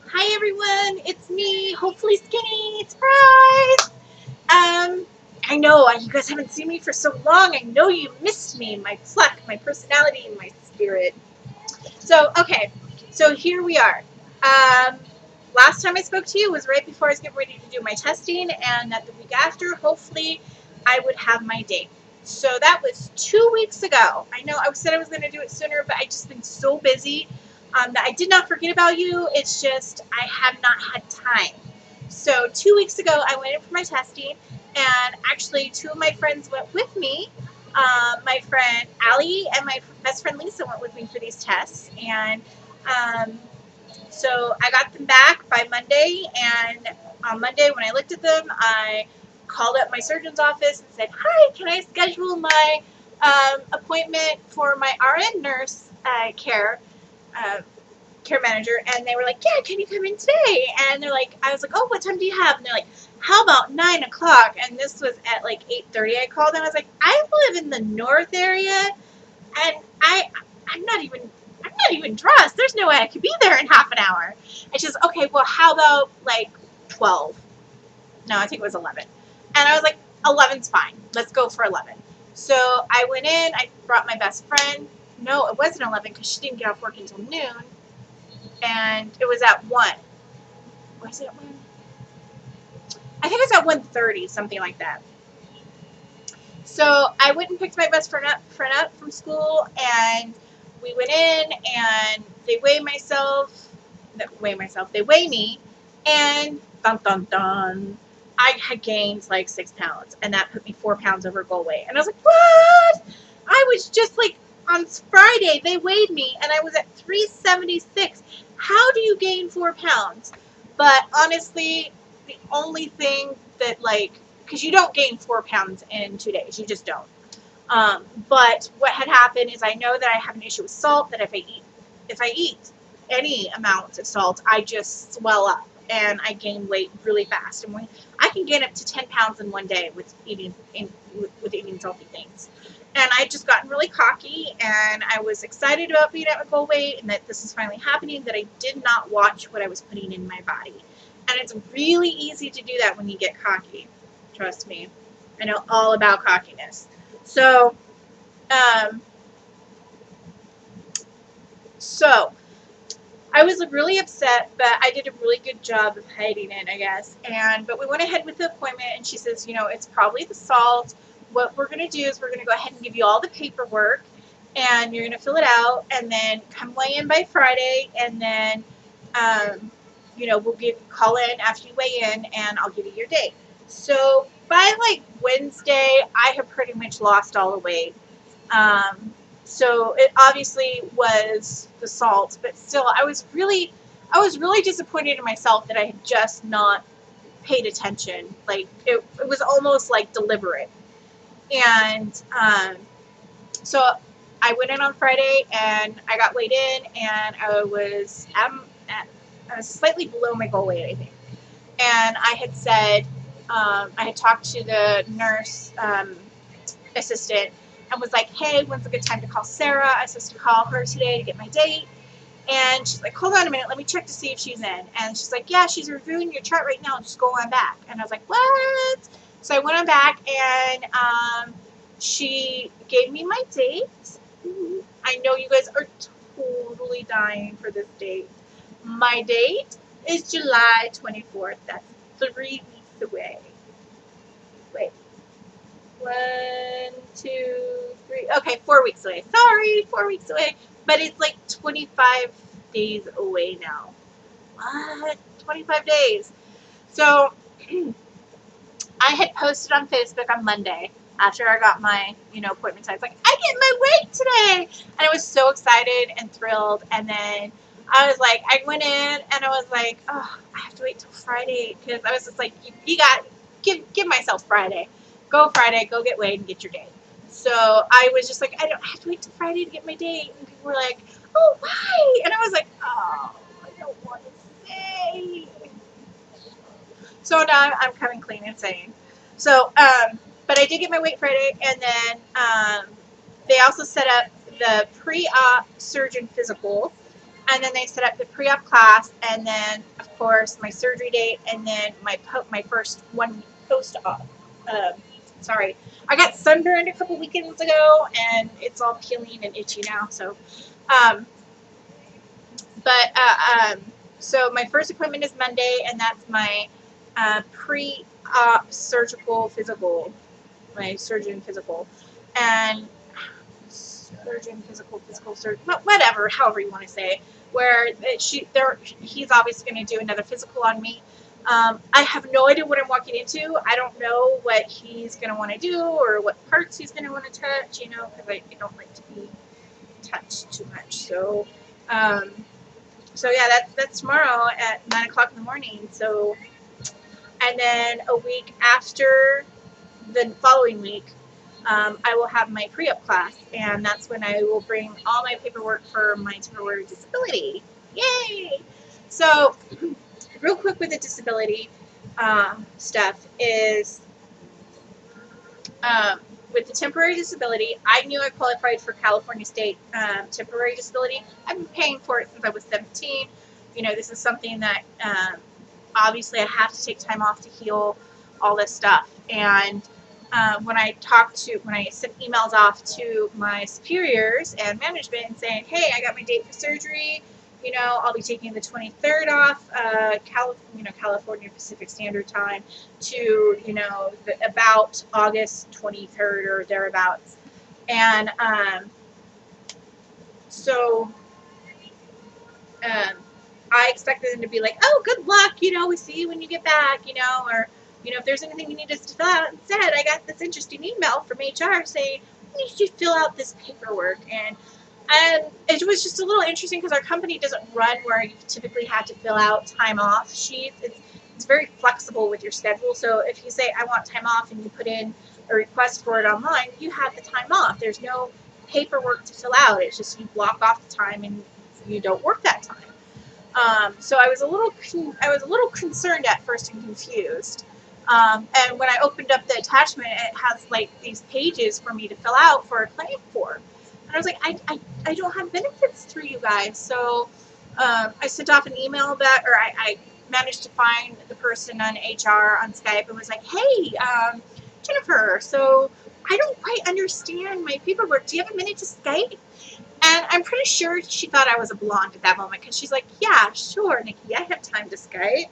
Hi everyone, it's me, hopefully skinny, surprise! I know, you guys haven't seen me for so long, I know you missed me, my pluck, my personality, my spirit. So, okay, so here we are. Um, Last time I spoke to you was right before I was getting ready to do my testing, and that the week after, hopefully, I would have my date. So that was 2 weeks ago. I know I said I was going to do it sooner, but I just been so busy that I did not forget about you. It's just I have not had time. So 2 weeks ago, I went in for my testing, and actually, two of my friends went with me. My friend Allie and my best friend Lisa went with me for these tests, and um, so I got them back by Monday. And on Monday, when I looked at them, I called up my surgeon's office and said, "Hi, can I schedule my appointment for my RN nurse uh, care manager?" And they were like, "Yeah, can you come in today?" And they're like, I was like, "Oh, what time do you have?" And they're like, "How about 9 o'clock?" And this was at like 8:30. I called and I was like, "I live in the north area, and I'm not even dressed. There's no way I could be there in half an hour." And she's, "Okay, well, how about like 12?" No, I think it was 11. And I was like, "11's fine. Let's go for 11." So I went in. I brought my best friend. No, it wasn't 11 because she didn't get off work until noon, and it was at 1. Was it 1? I think it was at 1:30, something like that. So I went and picked my best friend up from school, and we went in, and they weigh they weigh me, and dun dun dun, I had gained like 6 pounds, and that put me 4 pounds over goal weight. And I was like, "What?" I was just like, on Friday they weighed me, and I was at 376. How do you gain 4 pounds? But honestly, the only thing that because you don't gain 4 pounds in 2 days, you just don't. But what had happened is I know that I have an issue with salt. That if I eat any amount of salt, I just swell up and I gain weight really fast. And I can gain up to 10 pounds in one day with eating salty things. And I just gotten really cocky, and I was excited about being at my goal weight and that this is finally happening. That I did not watch what I was putting in my body, and it's really easy to do that when you get cocky. Trust me, I know all about cockiness. So, um, so I was really upset, but I did a really good job of hiding it, I guess. But we went ahead with the appointment, and she says, it's probably the salt. What we're going to do is we're going to go ahead and give you all the paperwork, and you're going to fill it out, and then come weigh in by Friday, and then, we'll call in after you weigh in, and I'll give you your date. So by like Wednesday, I have pretty much lost all the weight. So it obviously was the salt, but still, I was really disappointed in myself that I had just not paid attention. Like it was almost like deliberate. And so I went in on Friday, and I got weighed in, and I was slightly below my goal weight, I think. And I had said, I had talked to the nurse assistant and was like, "Hey, when's a good time to call Sarah? I was supposed to call her today to get my date." And she's like, "Hold on a minute, let me check to see if she's in." And she's like, "Yeah, she's reviewing your chart right now. Just go on back." And I was like, "What?" So I went on back, and she gave me my date. I know you guys are totally dying for this date. My date is July 24th. That's 3 weeks away. Wait. 1, 2, 3. Okay, 4 weeks away. Sorry, 4 weeks away. But it's like 25 days away now. What? 25 days. So I had posted on Facebook on Monday after I got my, appointment time. It's like, "I get my weight today." And I was so excited and thrilled. And then I was like, I went in and I was like, "Oh, I have to wait till Friday." Because I was just like, give myself Friday. Go Friday, go get weighed and get your date. So I was just like, I have to wait till Friday to get my date. And people were like, "Oh, why?" And I was like, "Oh, I don't want to say." So now I'm coming clean and saying. So, but I did get my weight Friday, and then they also set up the pre-op surgeon physical, and then they set up the pre-op class, and then of course my surgery date, and then my first 1 week post-op. Sorry, I got sunburned a couple weekends ago, and it's all peeling and itchy now. So, um, but so my first appointment is Monday, and that's my pre-op surgical physical, my surgeon physical, and surgeon physical surgeon, whatever, however you want to say it, where he's obviously going to do another physical on me. I have no idea what I'm walking into. I don't know what he's going to want to do or what parts he's going to want to touch, because I don't like to be touched too much. So, so yeah, that's tomorrow at 9 o'clock in the morning. So, and then a week after, the following week, I will have my pre-op class, and that's when I will bring all my paperwork for my temporary disability. Yay! So, real quick with the disability stuff is, with the temporary disability, I knew I qualified for California State temporary disability. I've been paying for it since I was 17. This is something that obviously I have to take time off to heal all this stuff. And when I sent emails off to my superiors and management and saying, hey, I got my date for surgery, I'll be taking the 23rd off, California Pacific Standard Time to, about August 23rd or thereabouts. And so I expected them to be like, oh, good luck, we see you when you get back, or, if there's anything you need us to fill out. Instead, I got this interesting email from HR saying, we need you to fill out this paperwork. And it was just a little interesting because our company doesn't run where you typically have to fill out time off sheets. It's very flexible with your schedule. So if you say, I want time off, and you put in a request for it online, you have the time off. There's no paperwork to fill out. It's just you block off the time and you don't work that time. So I was a little concerned at first and confused. And when I opened up the attachment, it has like these pages for me to fill out for a claim form. And I was like, I don't have benefits through you guys. So I sent off an email or I managed to find the person on HR on Skype and was like, hey, Jennifer, so I don't quite understand my paperwork. Do you have a minute to Skype? And I'm pretty sure she thought I was a blonde at that moment because she's like, yeah, sure, Nikki, I have time to Skype.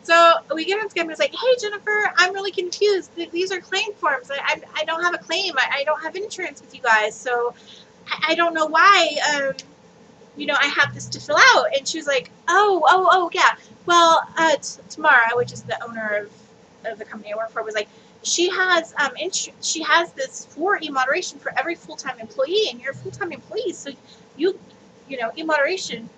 So we get on Skype and it's like, hey, Jennifer, I'm really confused. These are claim forms. I don't have a claim. I don't have insurance with you guys. So I don't know why, I have this to fill out. And she was like, oh, yeah. Well, Tamara, which is the owner of the company I work for, was like, she has this for e-moderation for every full-time employee, and you're a full-time employee, so e-moderation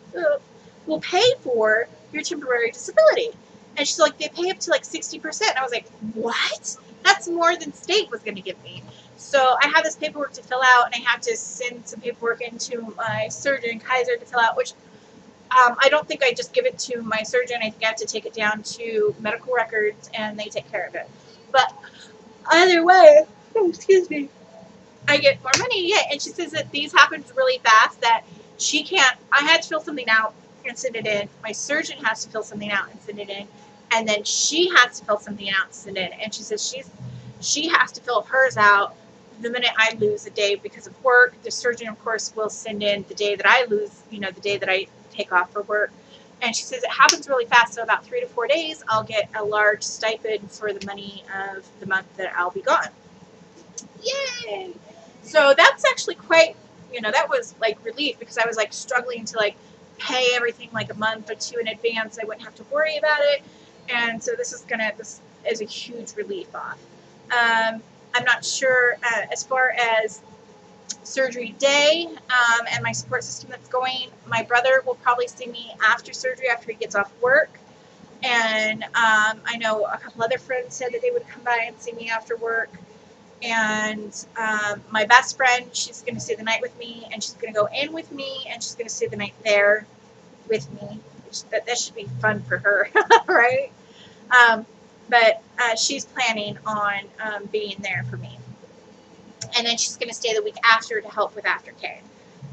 will pay for your temporary disability. And she's like, they pay up to like 60%. And I was like, what? That's more than state was going to give me. So I have this paperwork to fill out, and I have to send some paperwork into my surgeon, Kaiser, to fill out, which I don't think I just give it to my surgeon. I think I have to take it down to medical records, and they take care of it. But either way, excuse me, I get more money. Yeah, and she says that these happen really fast, that I had to fill something out and send it in. My surgeon has to fill something out and send it in. And then she has to fill something out and send it in. And she says she has to fill hers out the minute I lose a day because of work. The surgeon, of course, will send in the day that I lose, the day that I take off for work. And she says it happens really fast. So about 3 to 4 days, I'll get a large stipend for the money of the month that I'll be gone. Yay! So that's actually quite, that was like relief, because I was like struggling to like pay everything like a month or two in advance. I wouldn't have to worry about it. And so this is a huge relief off. I'm not sure as far as surgery day and my support system that's going. My brother will probably see me after surgery, after he gets off work. And I know a couple other friends said that they would come by and see me after work. And my best friend, she's going to stay the night with me, and she's going to go in with me, and she's going to stay the night there with me. That should be fun for her, right? But she's planning on being there for me. And then she's going to stay the week after to help with aftercare.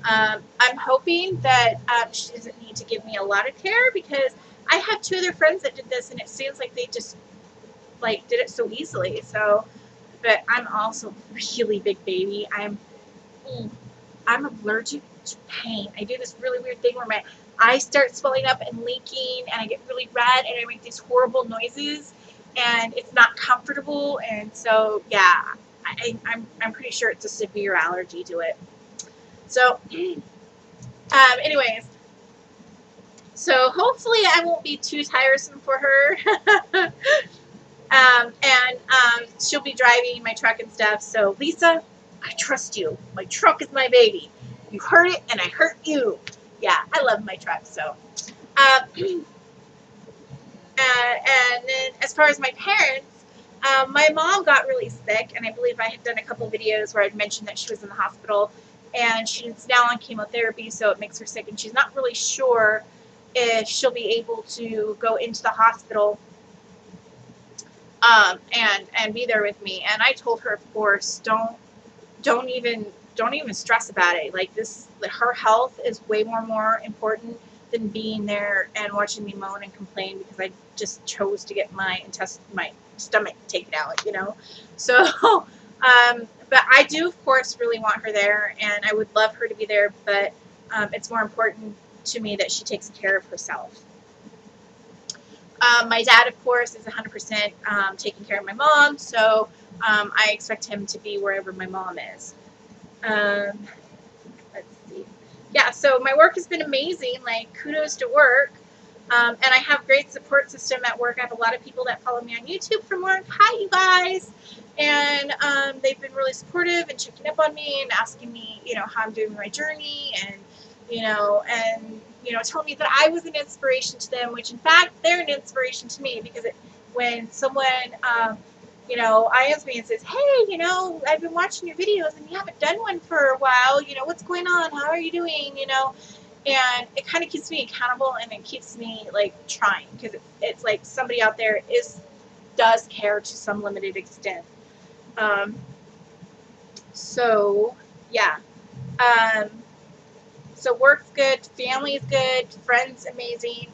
I'm hoping that she doesn't need to give me a lot of care, because I have 2 other friends that did this, and it seems like they just like did it so easily. So, but I'm also really big baby. I'm allergic to pain. I do this really weird thing where my eyes start swelling up and leaking, and I get really red, and I make these horrible noises, and it's not comfortable. And so, yeah, I'm pretty sure it's a severe allergy to it. So, anyways, so hopefully I won't be too tiresome for her. And she'll be driving my truck and stuff. So, Lisa, I trust you. My truck is my baby. You hurt it, and I hurt you. Yeah, I love my truck. So, and then as far as my parents, my mom got really sick, and I believe I had done a couple videos where I'd mentioned that she was in the hospital, and she's now on chemotherapy, so it makes her sick, and she's not really sure if she'll be able to go into the hospital and be there with me. And I told her, of course, don't even stress about it. Like, this, her health is way more important than being there and watching me moan and complain because I just chose to get my stomach taken out, you know. So, but I do, of course, really want her there, and I would love her to be there. But it's more important to me that she takes care of herself. My dad, of course, is 100% taking care of my mom, so I expect him to be wherever my mom is. Let's see. Yeah, so my work has been amazing. Like, kudos to work. And I have great support system at work. I have a lot of people that follow me on YouTube from work. Hi, you guys. And they've been really supportive and checking up on me and asking me, you know, how I'm doing my journey, and telling me that I was an inspiration to them, which in fact they're an inspiration to me, because when someone IMs me and says, hey, I've been watching your videos and you haven't done one for a while, what's going on? How are you doing? And it kind of keeps me accountable, and it keeps me like trying, because it's like somebody out there does care to some limited extent. So yeah. So work's good, family's good, friends amazing.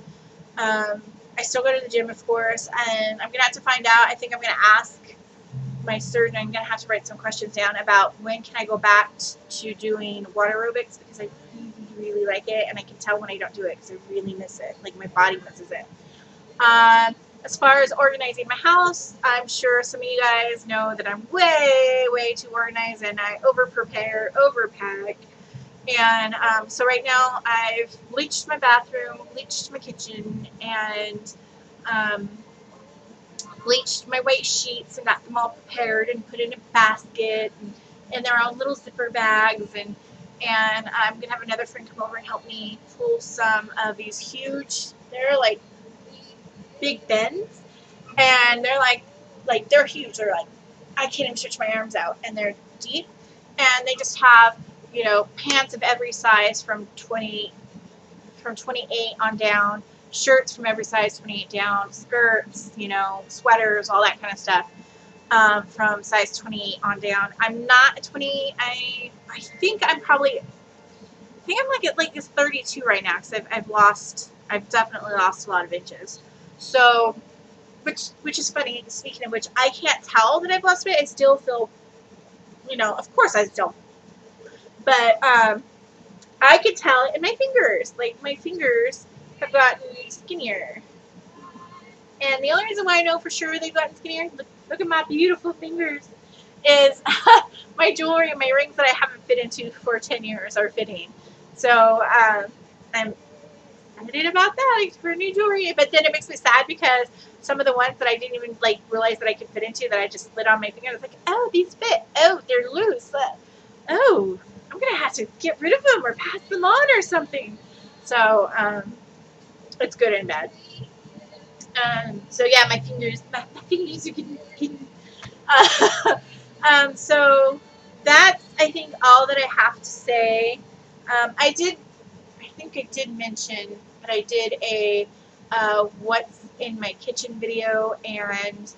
I still go to the gym, of course, and I'm gonna have to find out. I think I'm gonna ask my surgeon. I'm gonna have to write some questions down about when can I go back to doing water aerobics, because I really like it, and I can tell when I don't do it because I really miss it. Like, my body misses it. As far as organizing my house, I'm sure some of you guys know that I'm way too organized, and I over-prepare, overpack. And so right now I've bleached my bathroom, bleached my kitchen, and bleached my white sheets and got them all prepared and put in a basket and in their own little zipper bags. And I'm going to have another friend come over and help me pull some of these huge, they're like big bins, and they're like they're huge. They're like, I can't even stretch my arms out, and they're deep, and they just have, pants of every size from 28 on down, shirts from every size 28 down, skirts, sweaters, all that kind of stuff, from size 28 on down. I'm not a 28. I think I'm like at like this 32 right now, because I've definitely lost a lot of inches. So, which is funny. Speaking of which, I can't tell that I've lost weight. I still feel, of course I still, but I could tell it in my fingers. Like, my fingers have gotten skinnier. And the only reason why I know for sure they've gotten skinnier, look at my beautiful fingers, is my jewelry and my rings that I haven't fit into for 10 years are fitting. So I'm excited about that for new jewelry. But then it makes me sad, because some of the ones that I didn't even realize that I could fit into, that I just slid on my finger, I was like, oh, these fit. Oh, they're loose. Oh, I'm going to have to get rid of them or pass them on or something. So it's good and bad. So yeah, my fingers are getting so that's, I think, all that I have to say. I think I did mention that I did a what's in my kitchen video, and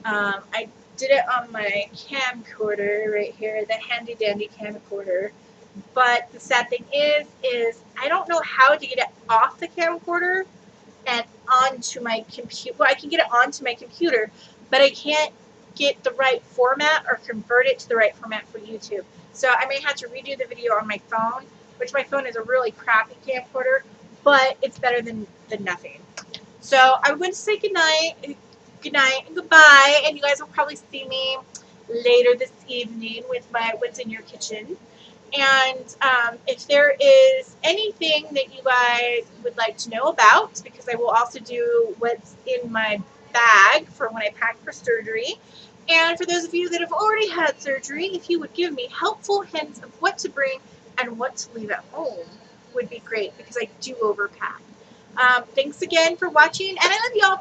I did it on my camcorder right here, the handy dandy camcorder. But the sad thing is I don't know how to get it off the camcorder and onto my computer. Well, I can get it onto my computer, but I can't get the right format or convert it to the right format for YouTube. So I may have to redo the video on my phone, which my phone is a really crappy camcorder, but it's better than nothing. So I'm going to say goodnight, and goodbye, and you guys will probably see me later this evening with my What's in Your Kitchen. And if there is anything that you guys would like to know about, because I will also do what's in my bag for when I pack for surgery. And for those of you that have already had surgery, if you would give me helpful hints of what to bring and what to leave at home would be great, because I do overpack. Thanks again for watching, and I love y'all.